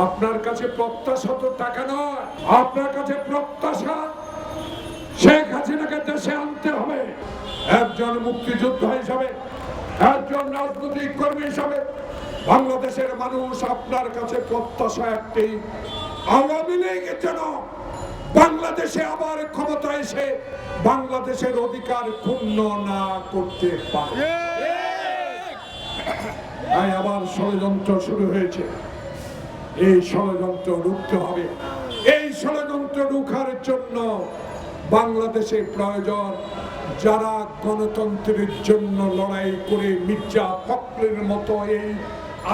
আপনার কাছে প্রত্যাশা তো টাকা নয়, আপনার কাছে প্রত্যাশা শেখ হাসিনাকে দেশে আনতে হবে। একজন মুক্তিযোদ্ধা হিসাবে, একজন রাজনৈতিক কর্মী হিসাবে বাংলাদেশের মানুষ আপনার কাছে প্রত্যাশা একটি, আওয়ামী লীগ যেন বাংলাদেশে আবার ক্ষমতা এসে বাংলাদেশের অধিকার ক্ষুণ্ণ না করতে পারে। তাই আবার ষড়যন্ত্র শুরু হয়েছে, এই ষড়যন্ত্র রুখতে হবে। এই ষড়যন্ত্র রুখার জন্য বাংলাদেশে প্রয়োজন যারা গণতন্ত্রের জন্য লড়াই করে মির্জা ফখরুলের মতো এই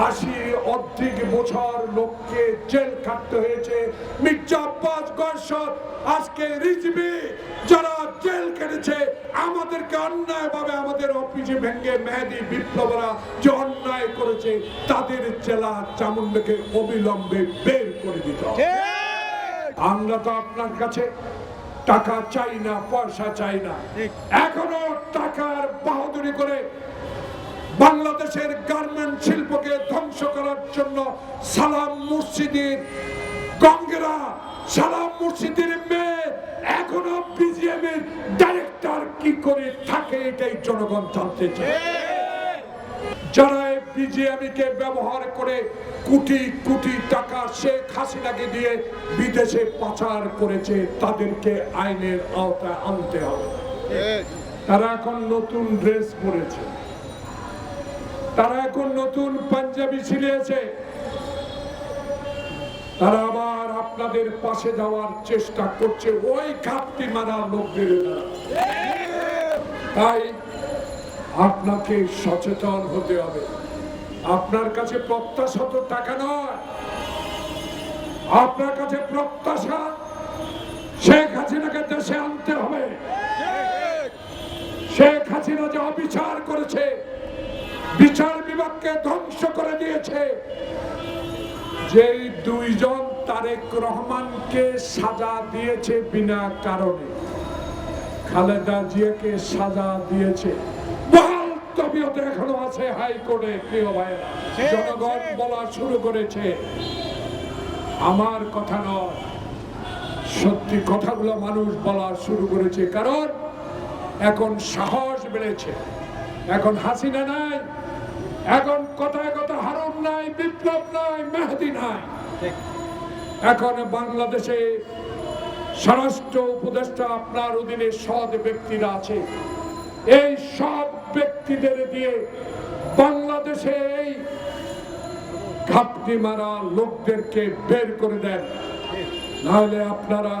80 বছর লোককে জেল কাটতে হয়েছে, মির্জা আব্বাস গয়সর, আজকে রিজভী যারা জেল কেটেছে, আমাদেরকে অন্যায়ভাবে আমাদের অফিসে ভেঙে মেহেদী বিপ্লবরা যে অন্যায় করেছে তাদের জেলা চামুন্ডাকে অবিলম্বে বের করে দিতে হবে। আমরা তো আপনার কাছে টাকা চাই না, পয়সা চাই না, এখনো টাকার বাহাদুরি করে বাংলাদেশের গার্মেন্ট শিল্পকে ধ্বংস করার জন্য সালাম মুর্শিদের গঙ্গেরা, সালাম মুর্শিদের মেয়ে এখনো বিজিএম এর ডাইরেক্টর কি করে থাকে এটাই জনগণ জানতে চায়। যারা বিজিএম কে ব্যবহার করে কোটি কোটি টাকা শেখ হাসিনাকে দিয়ে বিদেশে পাচার করেছে তাদেরকে আইনের আওতায় আনতে হবে। তারা এখন নতুন ড্রেস পরেছে, তারা এখন নতুন পাঞ্জাবি ছিলিয়েছে, তারা আবার আপনাদের পাশে যাওয়ার চেষ্টা করছে ওই ঘাপটি মারা লোকদের। তাই আপনাকে সচেতন হতে হবে। আপনার কাছে প্রত্যাশা তো টাকা নয়, আপনার কাছে প্রত্যাশা শেখ হাসিনাকে দেশে আনতে হবে। শেখ হাসিনা যে অবিচার করেছে, বিচার বিভাগকে ধ্বংস করে দিয়েছে, যেই দুইজন তারেক রহমানকে সাজা দিয়েছে বিনা কারণে, খালেদা জিয়াকে সাজা দিয়েছে, বহাল তবিয়তে এখনো আছে হাইকোর্টে। প্রিয় ভাইয়েরা, জনগণ বলা শুরু করেছে, আমার কথা নয়, সত্যি কথাগুলো মানুষ বলা শুরু করেছে। কারণ এখন সাহস বেড়েছে, এখন হাসিনা নাই, এখন কথায় কথা হারুন নাই, বিপ্লব নাই, মেহেদী নাই। এখন বাংলাদেশে স্বরাষ্ট্র উপদেষ্টা আপনার অধীনে সৎ ব্যক্তিরা আছে, এই সব ব্যক্তিদের দিয়ে বাংলাদেশে এই ঘাপটি মারা লোকদেরকে বের করে দেন, নাহলে আপনারা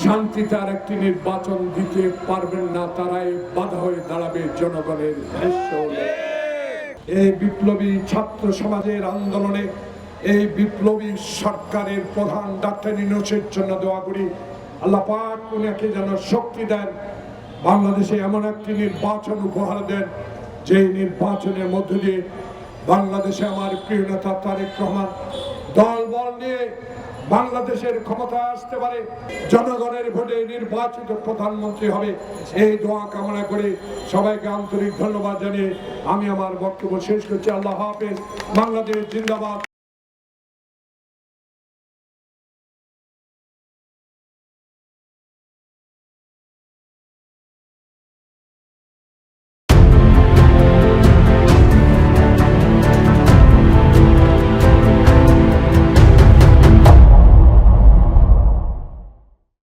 শান্তিতে আর একটি নির্বাচন দিতে পারবেন না। তারাই বাধা হয়ে দাঁড়াবে জনগণের ভীষ্ম। এই বিপ্লবী ছাত্র সমাজের আন্দোলনে এই বিপ্লবী সরকারের প্রধান ডাক্তার ইউনূসের জন্য দোয়া করি, আল্লাহ পাক উনাকে যেন শক্তি দেন, বাংলাদেশে এমন একটি নির্বাচন উপহার দেন যে নির্বাচনের মধ্য দিয়ে বাংলাদেশে আমার প্রিয় নেতা তারেক রহমান দল বল নিয়ে বাংলাদেশের ক্ষমতা আসতে পারে, জনগণের ভোটে নির্বাচিত প্রধানমন্ত্রী হবে। এই দোয়া কামনা করে সবাইকে আন্তরিক ধন্যবাদ জানিয়ে আমি আমার বক্তব্য শেষ করছি। আল্লাহ হাফেজ। বাংলাদেশ জিন্দাবাদ।